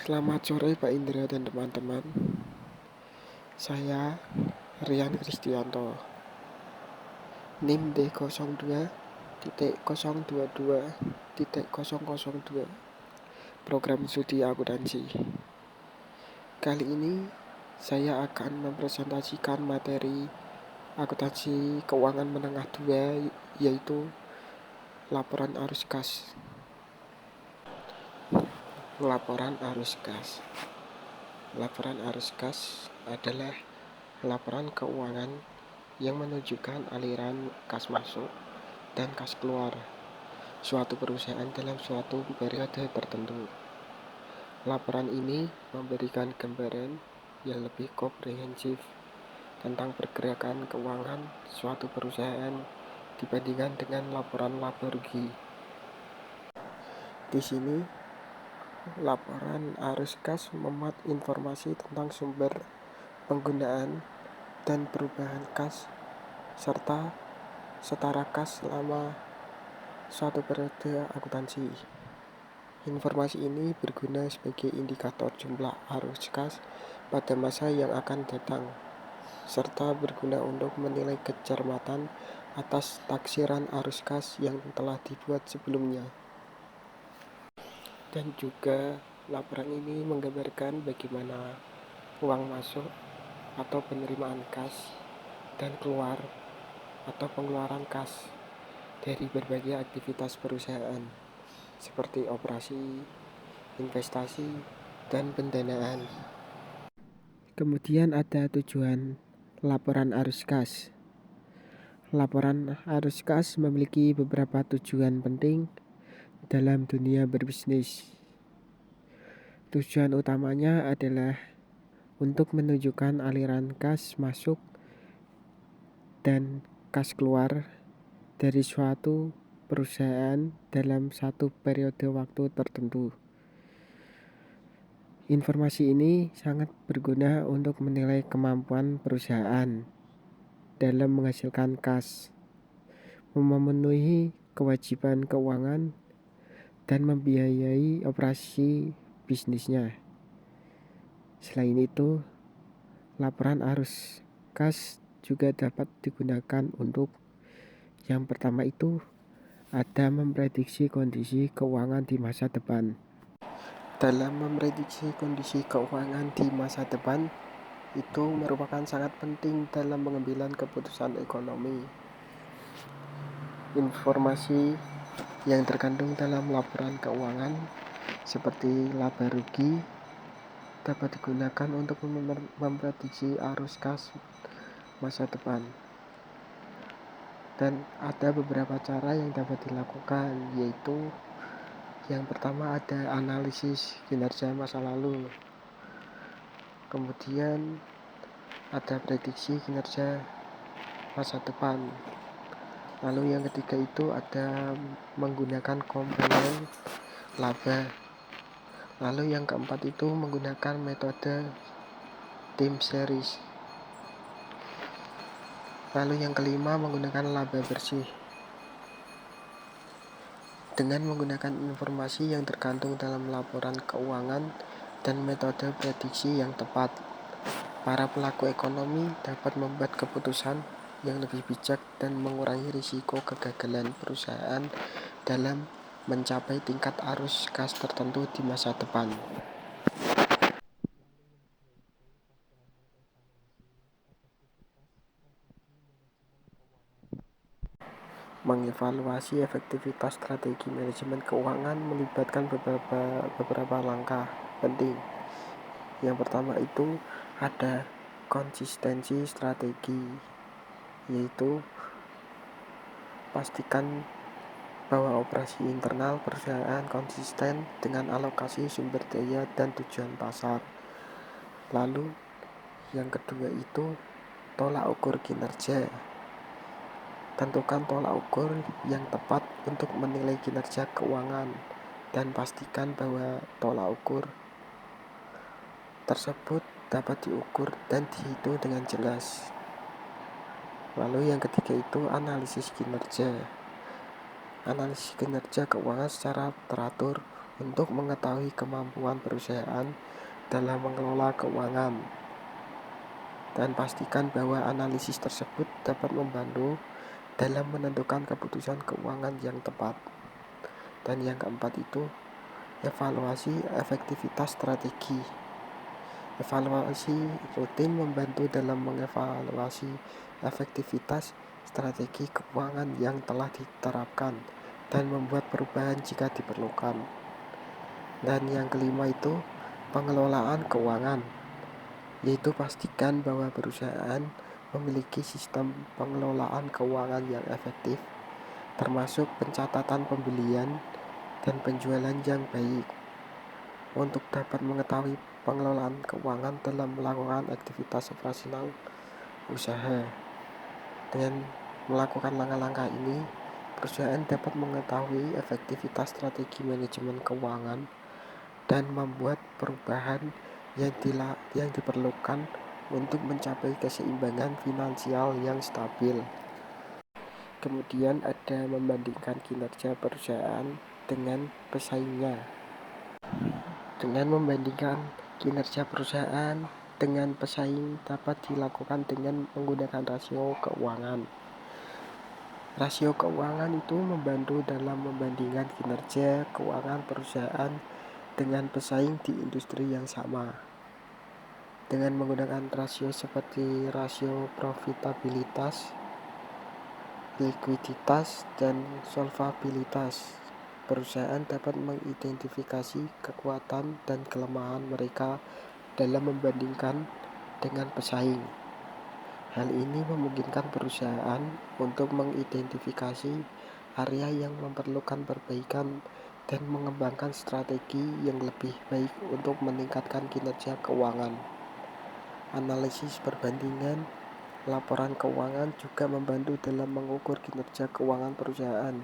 Selamat sore Pak Indra dan teman-teman. Saya Rian Kristianto. NIM D02.022.002. Program studi akuntansi. Kali ini saya akan mempresentasikan materi akuntansi keuangan menengah 2, yaitu laporan arus kas. Laporan arus kas. Laporan arus kas adalah laporan keuangan yang menunjukkan aliran kas masuk dan kas keluar suatu perusahaan dalam suatu periode tertentu. Laporan ini memberikan gambaran yang lebih komprehensif tentang pergerakan keuangan suatu perusahaan dibandingkan dengan laporan laba rugi. Di sini, laporan arus kas memuat informasi tentang sumber penggunaan dan perubahan kas serta setara kas selama suatu periode akuntansi. Informasi ini berguna sebagai indikator jumlah arus kas pada masa yang akan datang, serta berguna untuk menilai kecermatan atas taksiran arus kas yang telah dibuat sebelumnya. Dan juga laporan ini menggambarkan bagaimana uang masuk atau penerimaan kas dan keluar atau pengeluaran kas dari berbagai aktivitas perusahaan seperti operasi, investasi, dan pendanaan. Kemudian ada tujuan laporan arus kas. Laporan arus kas memiliki beberapa tujuan penting dalam dunia berbisnis. Tujuan utamanya adalah untuk menunjukkan aliran kas masuk dan kas keluar dari suatu perusahaan dalam satu periode waktu tertentu. Informasi ini sangat berguna untuk menilai kemampuan perusahaan dalam menghasilkan kas, memenuhi kewajiban keuangan, dan membiayai operasi bisnisnya. Selain itu, laporan arus kas juga dapat digunakan untuk yang pertama itu ada memprediksi kondisi keuangan di masa depan. Dalam memprediksi kondisi keuangan di masa depan, itu merupakan sangat penting dalam pengambilan keputusan ekonomi. Informasi yang terkandung dalam laporan keuangan seperti laba rugi dapat digunakan untuk memprediksi arus kas masa depan. Dan ada beberapa cara yang dapat dilakukan, yaitu yang pertama ada analisis kinerja masa lalu. Kemudian ada prediksi kinerja masa depan. Lalu yang ketiga itu ada menggunakan komponen laba. Lalu yang keempat itu menggunakan metode time series. Lalu yang kelima menggunakan laba bersih. Dengan menggunakan informasi yang tergantung dalam laporan keuangan dan metode prediksi yang tepat, para pelaku ekonomi dapat membuat keputusan yang lebih bijak dan mengurangi risiko kegagalan perusahaan dalam mencapai tingkat arus kas tertentu di masa depan. Mengevaluasi efektivitas strategi manajemen keuangan melibatkan beberapa langkah penting. Yang pertama itu ada konsistensi strategi, yaitu pastikan bahwa operasi internal perusahaan konsisten dengan alokasi sumber daya dan tujuan pasar. Lalu yang kedua itu tolak ukur kinerja. Tentukan tolak ukur yang tepat untuk menilai kinerja keuangan dan pastikan bahwa tolak ukur tersebut dapat diukur dan dihitung dengan jelas. Lalu yang ketiga itu analisis kinerja. Analisis kinerja keuangan secara teratur untuk mengetahui kemampuan perusahaan dalam mengelola keuangan, dan pastikan bahwa analisis tersebut dapat membantu dalam menentukan keputusan keuangan yang tepat. Dan yang keempat itu evaluasi efektivitas strategi. Evaluasi rutin membantu dalam mengevaluasi efektivitas strategi keuangan yang telah diterapkan dan membuat perubahan jika diperlukan. Dan yang kelima itu pengelolaan keuangan, yaitu pastikan bahwa perusahaan memiliki sistem pengelolaan keuangan yang efektif, termasuk pencatatan pembelian dan penjualan yang baik, untuk dapat mengetahui pengelolaan keuangan dalam melakukan aktivitas operasional usaha. Dengan melakukan langkah-langkah ini, perusahaan dapat mengetahui efektivitas strategi manajemen keuangan dan membuat perubahan yang diperlukan untuk mencapai keseimbangan finansial yang stabil. Kemudian ada membandingkan kinerja perusahaan dengan pesaingnya. Dengan membandingkan kinerja perusahaan dengan pesaing dapat dilakukan dengan menggunakan rasio keuangan. Rasio keuangan itu membantu dalam membandingkan kinerja keuangan perusahaan dengan pesaing di industri yang sama. Dengan menggunakan rasio seperti rasio profitabilitas, likuiditas, dan solvabilitas, perusahaan dapat mengidentifikasi kekuatan dan kelemahan mereka dalam membandingkan dengan pesaing. Hal ini memungkinkan perusahaan untuk mengidentifikasi area yang memerlukan perbaikan dan mengembangkan strategi yang lebih baik untuk meningkatkan kinerja keuangan. Analisis perbandingan laporan keuangan juga membantu dalam mengukur kinerja keuangan perusahaan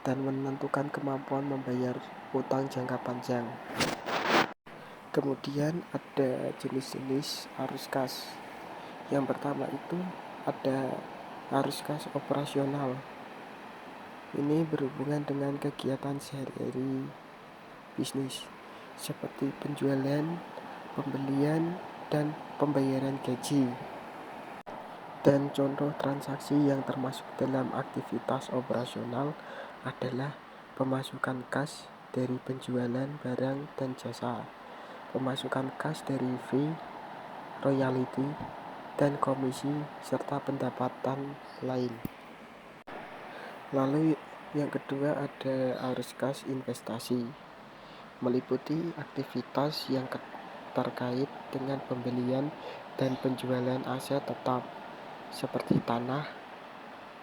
dan menentukan kemampuan membayar utang jangka panjang. Kemudian ada jenis-jenis arus kas. Yang pertama itu ada arus kas operasional. Ini berhubungan dengan kegiatan sehari-hari bisnis seperti penjualan, pembelian, dan pembayaran gaji. Dan contoh transaksi yang termasuk dalam aktivitas operasional adalah pemasukan kas dari penjualan barang dan jasa, pemasukan kas dari fee, royalti, dan komisi, serta pendapatan lain. Lalu yang kedua ada arus kas investasi, meliputi aktivitas yang terkait dengan pembelian dan penjualan aset tetap seperti tanah,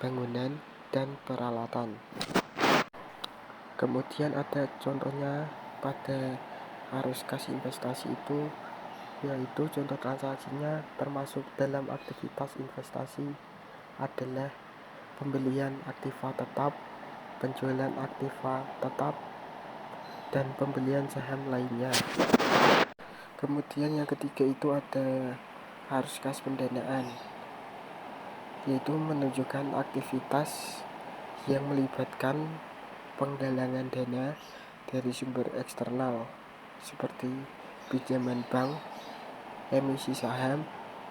bangunan, dan peralatan. Kemudian ada contohnya pada arus kas investasi itu, yaitu contoh transaksinya termasuk dalam aktivitas investasi adalah pembelian aktiva tetap, penjualan aktiva tetap, dan pembelian saham lainnya. Kemudian yang ketiga itu ada arus kas pendanaan, yaitu menunjukkan aktivitas yang melibatkan penggalangan dana dari sumber eksternal seperti pinjaman bank, emisi saham,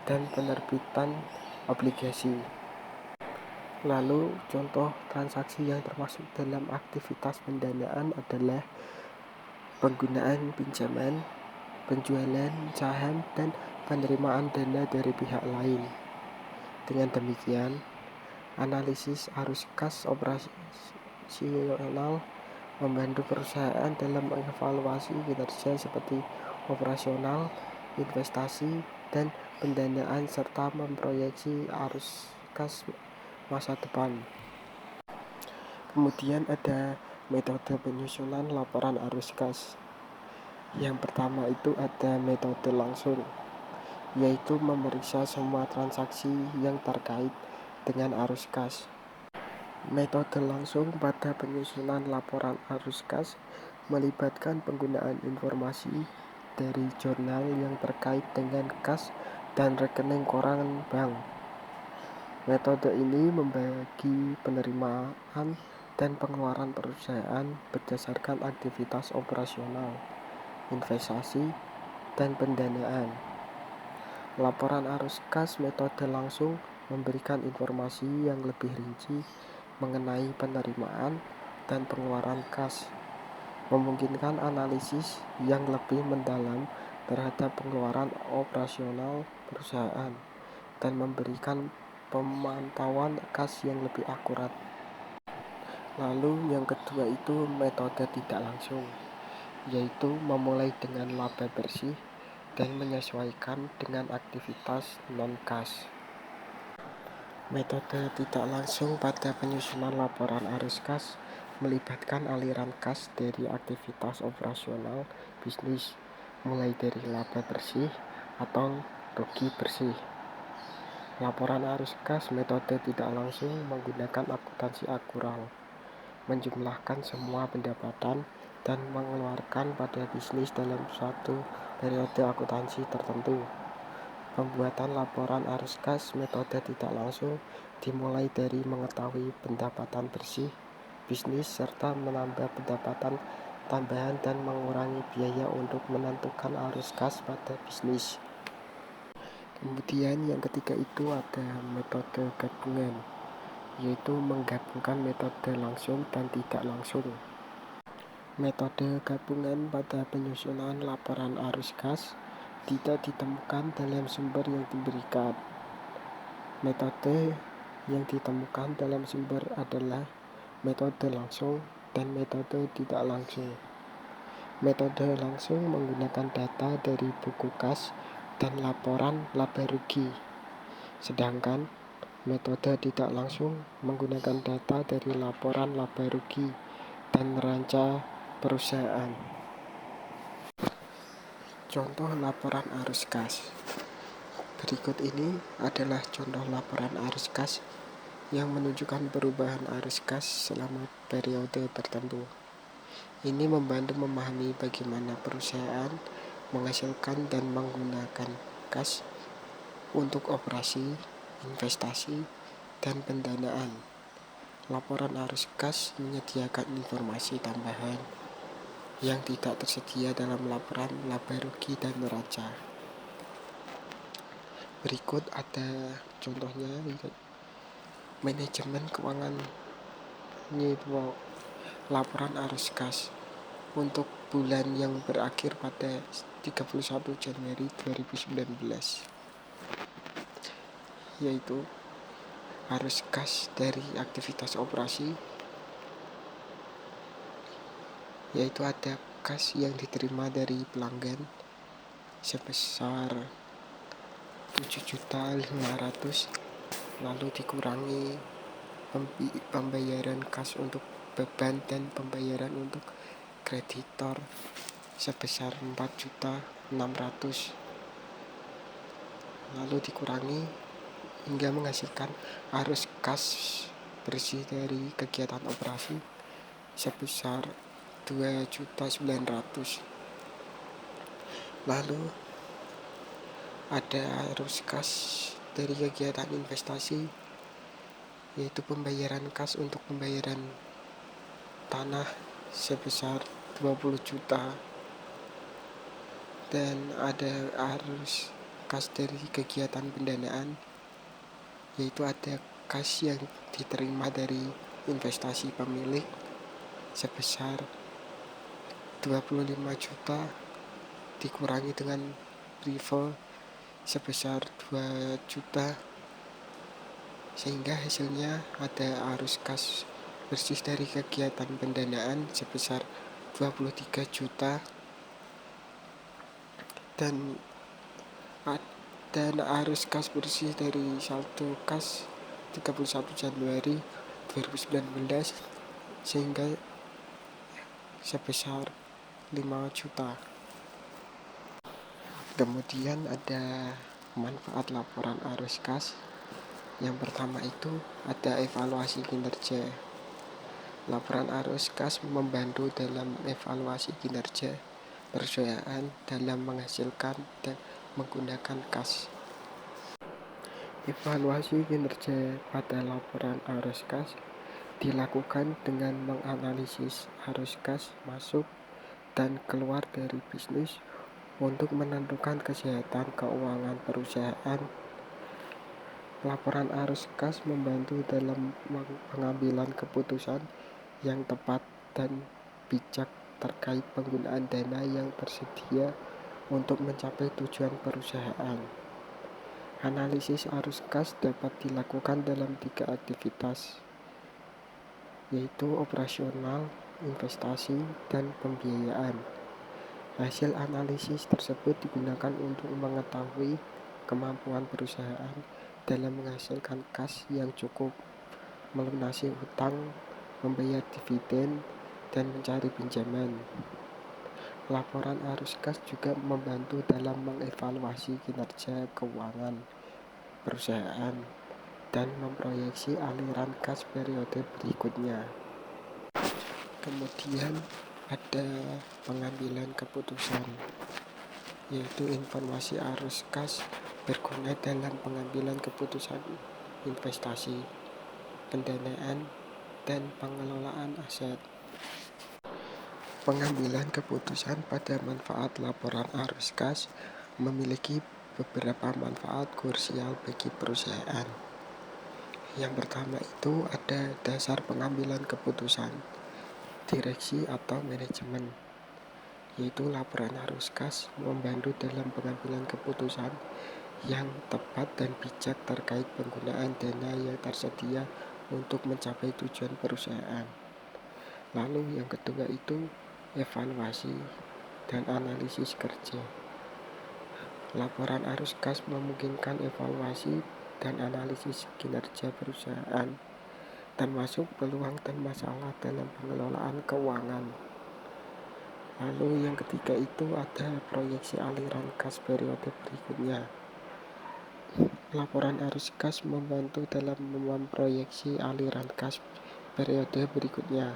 dan penerbitan obligasi. Lalu contoh transaksi yang termasuk dalam aktivitas pendanaan adalah penggunaan pinjaman, penjualan saham, dan penerimaan dana dari pihak lain. Dengan demikian, analisis arus kas operasional membantu perusahaan dalam mengevaluasi kinerja seperti operasional, investasi, dan pendanaan, serta memproyeksi arus kas masa depan. Kemudian ada metode penyusunan laporan arus kas. Yang pertama itu ada metode langsung, yaitu memeriksa semua transaksi yang terkait dengan arus kas. Metode langsung pada penyusunan laporan arus kas melibatkan penggunaan informasi dari jurnal yang terkait dengan kas dan rekening koran bank. Metode ini membagi penerimaan dan pengeluaran perusahaan berdasarkan aktivitas operasional, investasi, dan pendanaan. Laporan arus kas metode langsung memberikan informasi yang lebih rinci mengenai penerimaan dan pengeluaran kas, memungkinkan analisis yang lebih mendalam terhadap pengeluaran operasional perusahaan, dan memberikan pemantauan kas yang lebih akurat. Lalu yang kedua itu metode tidak langsung, yaitu memulai dengan laba bersih dan menyesuaikan dengan aktivitas non-kas. Metode tidak langsung pada penyusunan laporan arus kas melibatkan aliran kas dari aktivitas operasional bisnis, mulai dari laba bersih atau rugi bersih. Laporan arus kas metode tidak langsung menggunakan akuntansi akural, menjumlahkan semua pendapatan dan mengeluarkan pada bisnis dalam suatu periode akuntansi tertentu. Pembuatan laporan arus kas metode tidak langsung dimulai dari mengetahui pendapatan bersih bisnis serta menambah pendapatan tambahan dan mengurangi biaya untuk menentukan arus kas pada bisnis. Kemudian yang ketiga itu ada metode gabungan, yaitu menggabungkan metode langsung dan tidak langsung. Metode gabungan pada penyusunan laporan arus kas tidak ditemukan dalam sumber yang diberikan. Metode yang ditemukan dalam sumber adalah metode langsung dan metode tidak langsung. Metode langsung menggunakan data dari buku kas dan laporan laba rugi, sedangkan metode tidak langsung menggunakan data dari laporan laba rugi dan neraca perusahaan. Contoh laporan arus kas. Berikut ini adalah contoh laporan arus kas yang menunjukkan perubahan arus kas selama periode tertentu. Ini membantu memahami bagaimana perusahaan menghasilkan dan menggunakan kas untuk operasi, investasi, dan pendanaan. Laporan arus kas menyediakan informasi tambahan yang tidak tersedia dalam laporan laba rugi dan neraca. Berikut ada contohnya. Manajemen keuangan Newport. Laporan arus kas untuk bulan yang berakhir pada 31 Januari 2019, yaitu arus kas dari aktivitas operasi, yaitu ada kas yang diterima dari pelanggan sebesar 7.500.000, lalu dikurangi pembayaran kas untuk beban dan pembayaran untuk kreditor sebesar 4.600.000, lalu dikurangi hingga menghasilkan arus kas bersih dari kegiatan operasi sebesar 2.900.000. Lalu ada arus kas dari kegiatan investasi, yaitu pembayaran kas untuk pembayaran tanah sebesar 20 juta, dan ada arus kas dari kegiatan pendanaan, yaitu ada kas yang diterima dari investasi pemilik sebesar 25 juta dikurangi dengan rival sebesar 2 juta, sehingga hasilnya ada arus kas bersih dari kegiatan pendanaan sebesar 23 juta dan arus kas bersih dari saldo kas 31 Januari 2019 sehingga sebesar 5 juta. Kemudian ada manfaat laporan arus kas. Yang pertama itu ada evaluasi kinerja. Laporan arus kas membantu dalam evaluasi kinerja perusahaan dalam menghasilkan dan menggunakan kas. Evaluasi kinerja pada laporan arus kas dilakukan dengan menganalisis arus kas masuk dan keluar dari bisnis untuk menentukan kesehatan keuangan perusahaan. Laporan arus kas membantu dalam pengambilan keputusan yang tepat dan bijak terkait penggunaan dana yang tersedia untuk mencapai tujuan perusahaan. Analisis arus kas dapat dilakukan dalam 3 aktivitas, yaitu operasional, investasi, dan pembiayaan. Hasil analisis tersebut digunakan untuk mengetahui kemampuan perusahaan dalam menghasilkan kas yang cukup, melunasi hutang, membayar dividen, dan mencari pinjaman. Laporan arus kas juga membantu dalam mengevaluasi kinerja keuangan perusahaan dan memproyeksi aliran kas periode berikutnya. Kemudian ada pengambilan keputusan, yaitu informasi arus kas berguna dalam pengambilan keputusan investasi, pendanaan, dan pengelolaan aset. Pengambilan keputusan pada manfaat laporan arus kas memiliki beberapa manfaat krusial bagi perusahaan. Yang pertama itu ada dasar pengambilan keputusan, direksi atau manajemen, yaitu laporan arus kas membantu dalam pengambilan keputusan yang tepat dan bijak terkait penggunaan dana yang tersedia untuk mencapai tujuan perusahaan. Lalu yang kedua itu evaluasi dan analisis kerja. Laporan arus kas memungkinkan evaluasi dan analisis kinerja perusahaan, termasuk peluang dan masalah dalam pengelolaan keuangan. Lalu yang ketiga itu ada proyeksi aliran kas periode berikutnya. Laporan arus kas membantu dalam memproyeksi aliran kas periode berikutnya,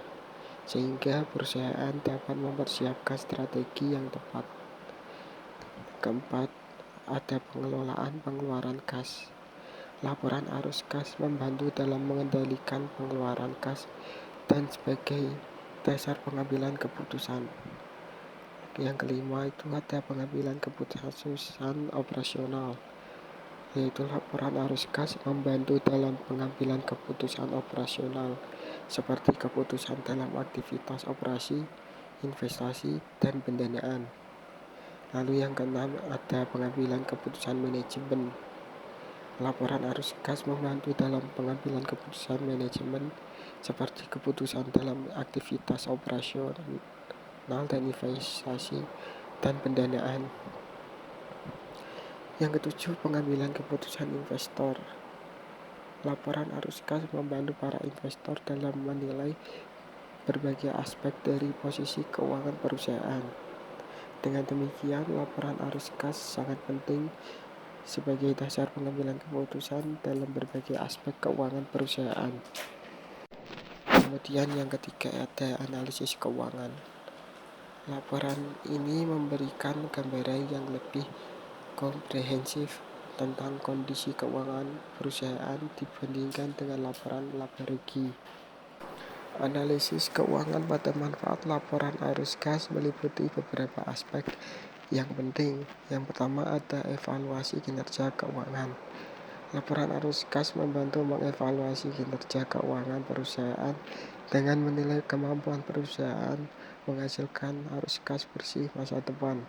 sehingga perusahaan dapat mempersiapkan strategi yang tepat. Keempat, ada pengelolaan pengeluaran kas. Laporan arus kas membantu dalam mengendalikan pengeluaran kas dan sebagai dasar pengambilan keputusan. Yang kelima itu ada pengambilan keputusan operasional, yaitu laporan arus kas membantu dalam pengambilan keputusan operasional seperti keputusan dalam aktivitas operasi, investasi, dan pendanaan. Lalu yang keenam ada pengambilan keputusan manajemen. Laporan arus kas membantu dalam pengambilan keputusan manajemen seperti keputusan dalam aktivitas operasional dan investasi dan pendanaan. Yang ketujuh, pengambilan keputusan investor. Laporan arus kas membantu para investor dalam menilai berbagai aspek dari posisi keuangan perusahaan. Dengan demikian, laporan arus kas sangat penting sebagai dasar pengambilan keputusan dalam berbagai aspek keuangan perusahaan. Kemudian yang ketiga ada analisis keuangan. Laporan ini memberikan gambaran yang lebih komprehensif tentang kondisi keuangan perusahaan dibandingkan dengan laporan laba rugi. Analisis keuangan pada manfaat laporan arus kas meliputi beberapa aspek yang penting. Yang pertama ada evaluasi kinerja keuangan. Laporan arus kas membantu mengevaluasi kinerja keuangan perusahaan dengan menilai kemampuan perusahaan menghasilkan arus kas bersih masa depan,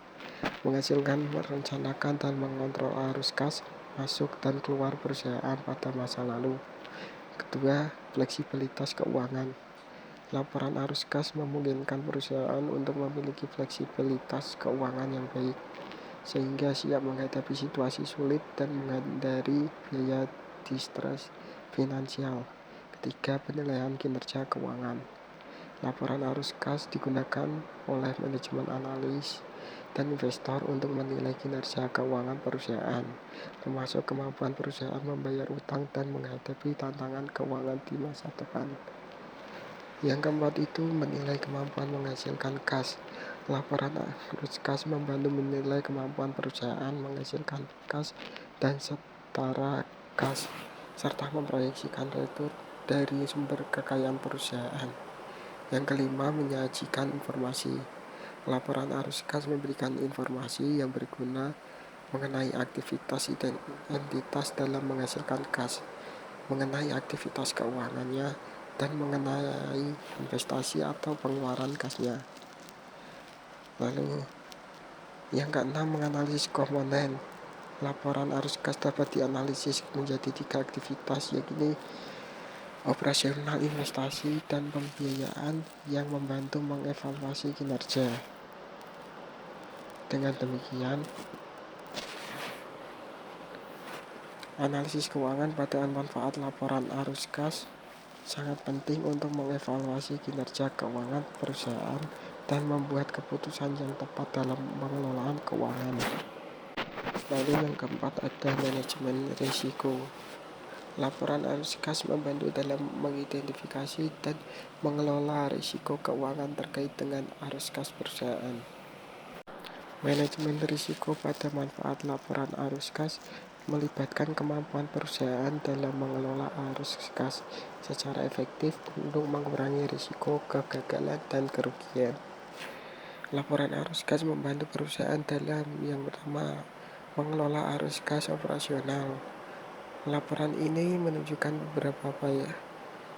menghasilkan, merencanakan, dan mengontrol arus kas masuk dan keluar perusahaan pada masa lalu. Kedua, fleksibilitas keuangan. Laporan arus kas memungkinkan perusahaan untuk memiliki fleksibilitas keuangan yang baik, sehingga siap menghadapi situasi sulit dan menghindari biaya distres finansial. Ketiga, penilaian kinerja keuangan. Laporan arus kas digunakan oleh manajemen analis dan investor untuk menilai kinerja keuangan perusahaan, termasuk kemampuan perusahaan membayar utang dan menghadapi tantangan keuangan di masa depan. Yang keempat itu menilai kemampuan menghasilkan kas. Laporan arus kas membantu menilai kemampuan perusahaan menghasilkan kas dan setara kas, serta memproyeksikan retur dari sumber kekayaan perusahaan. Yang kelima, menyajikan informasi. Laporan arus kas memberikan informasi yang berguna mengenai aktivitas entitas dalam menghasilkan kas, mengenai aktivitas keuangannya, dan mengenai investasi atau pengeluaran kasnya. Lalu yang keenam, menganalisis komponen. Laporan arus kas dapat dianalisis menjadi 3 aktivitas, yakni operasional, investasi, dan pembiayaan yang membantu mengevaluasi kinerja. Dengan demikian, analisis keuangan pada manfaat laporan arus kas sangat penting untuk mengevaluasi kinerja keuangan perusahaan dan membuat keputusan yang tepat dalam pengelolaan keuangan. Lalu yang keempat, ada manajemen risiko. Laporan arus kas membantu dalam mengidentifikasi dan mengelola risiko keuangan terkait dengan arus kas perusahaan. Manajemen risiko pada manfaat laporan arus kas melibatkan kemampuan perusahaan dalam mengelola arus kas secara efektif untuk mengurangi risiko kegagalan dan kerugian. Laporan arus kas membantu perusahaan dalam yang pertama, mengelola arus kas operasional. Laporan ini menunjukkan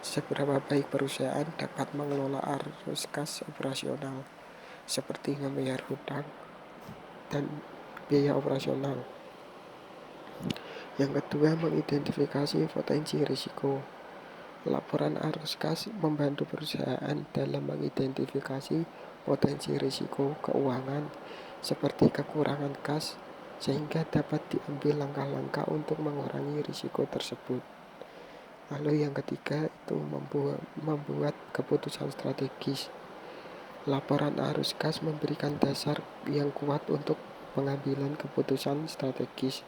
seberapa baik perusahaan dapat mengelola arus kas operasional, seperti membayar hutang dan biaya operasional. Yang kedua, mengidentifikasi potensi risiko. Laporan arus kas membantu perusahaan dalam mengidentifikasi potensi risiko keuangan seperti kekurangan kas, sehingga dapat diambil langkah-langkah untuk mengurangi risiko tersebut. Lalu yang ketiga itu membuat keputusan strategis. Laporan arus kas memberikan dasar yang kuat untuk pengambilan keputusan strategis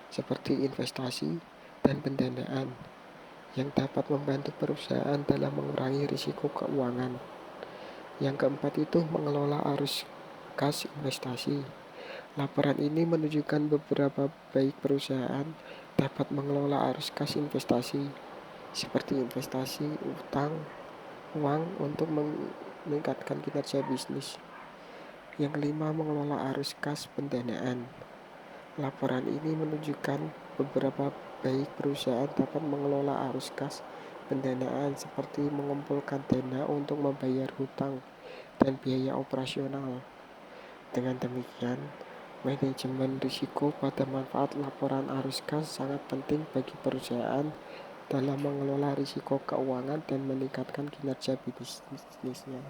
seperti investasi dan pendanaan yang dapat membantu perusahaan dalam mengurangi risiko keuangan. Yang keempat itu mengelola arus kas investasi. Laporan ini menunjukkan beberapa baik perusahaan dapat mengelola arus kas investasi, seperti investasi utang uang untuk meningkatkan kinerja bisnis. Yang kelima, mengelola arus kas pendanaan. Laporan ini menunjukkan beberapa baik perusahaan dapat mengelola arus kas pendanaan, seperti mengumpulkan dana untuk membayar hutang dan biaya operasional. Dengan demikian, manajemen risiko pada manfaat laporan arus kas sangat penting bagi perusahaan dalam mengelola risiko keuangan dan meningkatkan kinerja bisnisnya.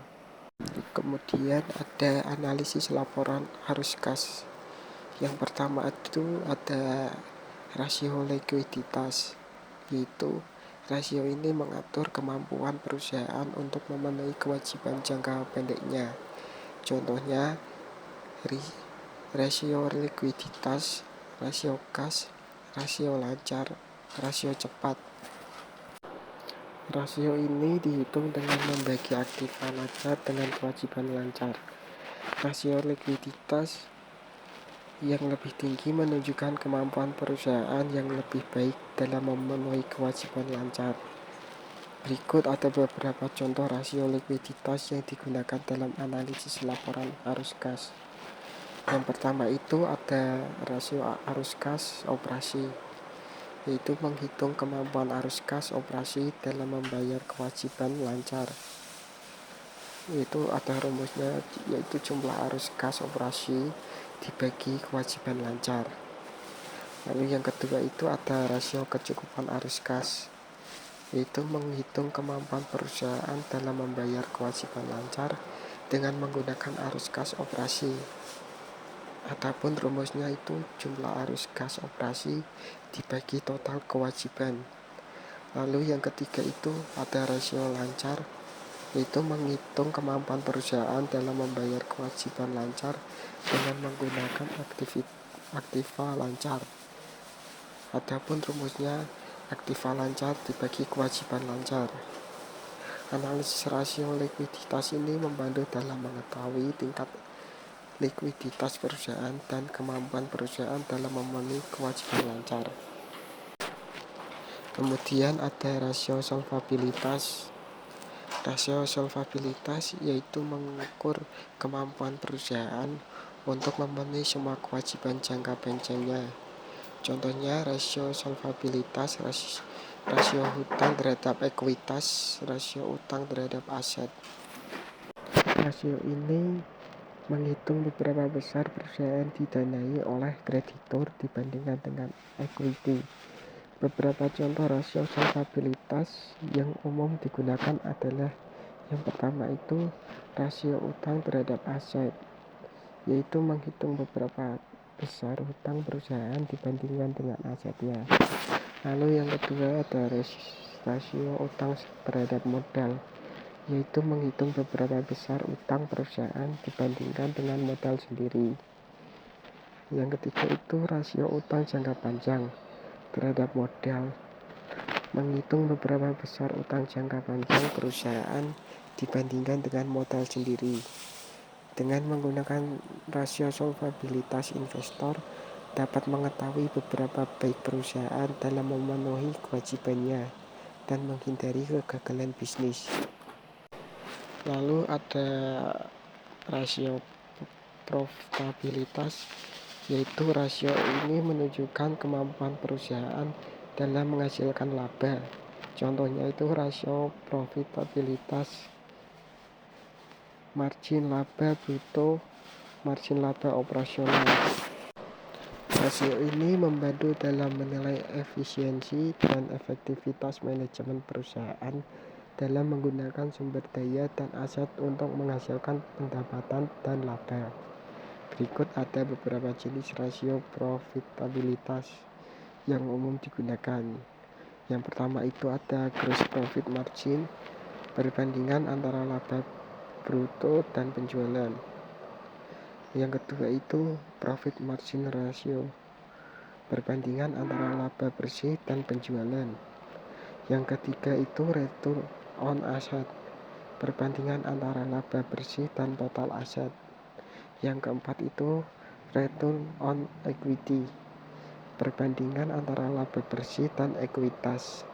Kemudian ada analisis laporan arus kas. Yang pertama itu ada rasio likuiditas, yaitu rasio ini mengatur kemampuan perusahaan untuk memenuhi kewajiban jangka pendeknya. Contohnya rasio likuiditas, rasio kas, rasio lancar, rasio cepat. Rasio ini dihitung dengan membagi aktiva lancar dengan kewajiban lancar. Rasio likuiditas yang lebih tinggi menunjukkan kemampuan perusahaan yang lebih baik dalam memenuhi kewajiban lancar. Berikut ada beberapa contoh rasio likuiditas yang digunakan dalam analisis laporan arus kas. Yang pertama itu ada rasio arus kas operasi, yaitu menghitung kemampuan arus kas operasi dalam membayar kewajiban lancar. Itu ada rumusnya, yaitu jumlah arus kas operasi dibagi kewajiban lancar. Lalu yang kedua itu ada rasio kecukupan arus kas, yaitu menghitung kemampuan perusahaan dalam membayar kewajiban lancar dengan menggunakan arus kas operasi. Adapun rumusnya itu jumlah arus kas operasi dibagi total kewajiban. Lalu yang ketiga itu ada rasio lancar, yaitu menghitung kemampuan perusahaan dalam membayar kewajiban lancar dengan menggunakan aktiva lancar. Adapun rumusnya aktiva lancar dibagi kewajiban lancar. Analisis rasio likuiditas ini membantu dalam mengetahui tingkat likuiditas perusahaan dan kemampuan perusahaan dalam memenuhi kewajiban lancar. Kemudian ada rasio solvabilitas. Rasio solvabilitas yaitu mengukur kemampuan perusahaan untuk memenuhi semua kewajiban jangka panjangnya. Contohnya rasio solvabilitas, rasio hutang terhadap ekuitas, rasio utang terhadap aset. Rasio ini menghitung beberapa besar perusahaan didanai oleh kreditur dibandingkan dengan equity. Beberapa contoh rasio solvabilitas yang umum digunakan adalah yang pertama itu rasio utang terhadap aset, yaitu menghitung beberapa besar hutang perusahaan dibandingkan dengan asetnya. Lalu yang kedua ada rasio utang terhadap modal, yaitu menghitung beberapa besar utang perusahaan dibandingkan dengan modal sendiri. Yang ketiga itu rasio utang jangka panjang terhadap modal, menghitung beberapa besar utang jangka panjang perusahaan dibandingkan dengan modal sendiri. Dengan menggunakan rasio solvabilitas, investor dapat mengetahui beberapa baik perusahaan dalam memenuhi kewajibannya dan menghindari kegagalan bisnis. Lalu ada rasio profitabilitas, yaitu rasio ini menunjukkan kemampuan perusahaan dalam menghasilkan laba. Contohnya itu rasio profitabilitas, margin laba bruto, margin laba operasional. Rasio ini membantu dalam menilai efisiensi dan efektivitas manajemen perusahaan dalam menggunakan sumber daya dan aset untuk menghasilkan pendapatan dan laba. Berikut ada beberapa jenis rasio profitabilitas yang umum digunakan. Yang pertama itu ada gross profit margin, perbandingan antara laba bruto dan penjualan. Yang kedua itu profit margin ratio, perbandingan antara laba bersih dan penjualan. Yang ketiga itu return on asset, perbandingan antara laba bersih dan total aset. Yang keempat itu return on equity, perbandingan antara laba bersih dan ekuitas.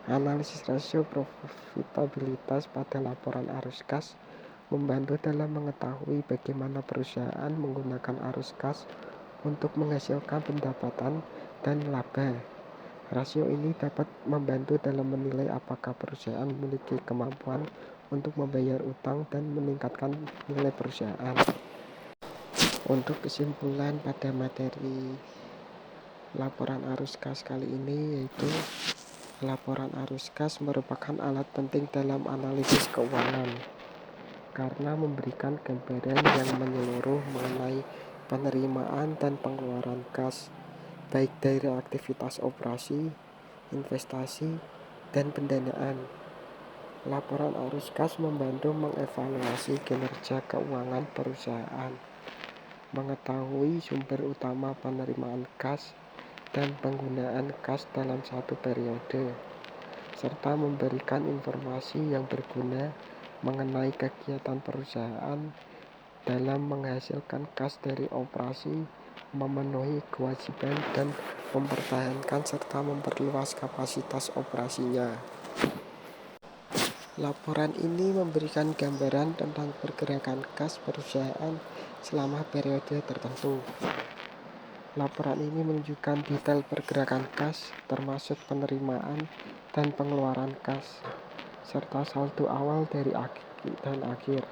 Analisis rasio profitabilitas pada laporan arus kas membantu dalam mengetahui bagaimana perusahaan menggunakan arus kas untuk menghasilkan pendapatan dan laba. Rasio ini dapat membantu dalam menilai apakah perusahaan memiliki kemampuan untuk membayar utang dan meningkatkan nilai perusahaan. Untuk kesimpulan pada materi laporan arus kas kali ini, yaitu laporan arus kas merupakan alat penting dalam analisis keuangan karena memberikan gambaran yang menyeluruh mengenai penerimaan dan pengeluaran kas, baik dari aktivitas operasi, investasi, dan pendanaan. Laporan arus kas membantu mengevaluasi kinerja keuangan perusahaan, mengetahui sumber utama penerimaan kas dan penggunaan kas dalam satu periode, serta memberikan informasi yang berguna mengenai kegiatan perusahaan dalam menghasilkan kas dari operasi, memenuhi kewajiban dan mempertahankan serta memperluas kapasitas operasinya. Laporan ini memberikan gambaran tentang pergerakan kas perusahaan selama periode tertentu. Laporan ini menunjukkan detail pergerakan kas, termasuk penerimaan dan pengeluaran kas, serta saldo awal dari dan akhir.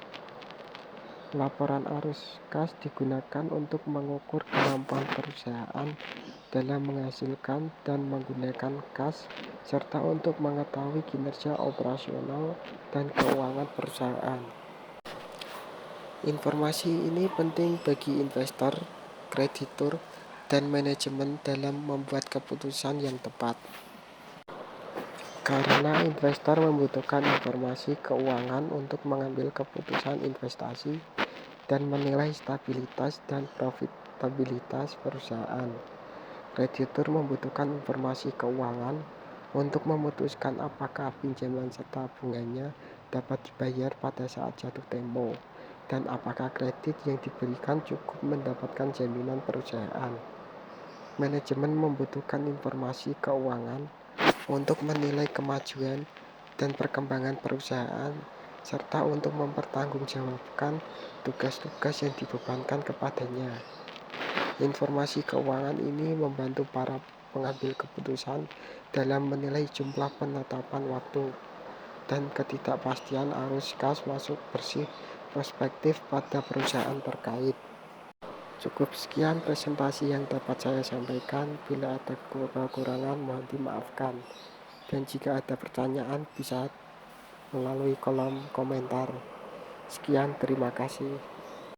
Laporan arus kas digunakan untuk mengukur kemampuan perusahaan dalam menghasilkan dan menggunakan kas, serta untuk mengetahui kinerja operasional dan keuangan perusahaan. Informasi ini penting bagi investor, kreditur, dan manajemen dalam membuat keputusan yang tepat. Karena investor membutuhkan informasi keuangan untuk mengambil keputusan investasi dan menilai stabilitas dan profitabilitas perusahaan. Kreditur membutuhkan informasi keuangan untuk memutuskan apakah pinjaman serta bunganya dapat dibayar pada saat jatuh tempo, dan apakah kredit yang diberikan cukup mendapatkan jaminan perusahaan. Manajemen membutuhkan informasi keuangan untuk menilai kemajuan dan perkembangan perusahaan, serta untuk mempertanggungjawabkan tugas-tugas yang dibebankan kepadanya. Informasi keuangan ini membantu para pengambil keputusan dalam menilai jumlah penetapan waktu dan ketidakpastian arus kas masuk bersih prospektif pada perusahaan terkait. Cukup sekian presentasi yang dapat saya sampaikan. Bila ada kekurangan mohon dimaafkan. Dan jika ada pertanyaan bisa melalui kolom komentar. Sekian, terima kasih.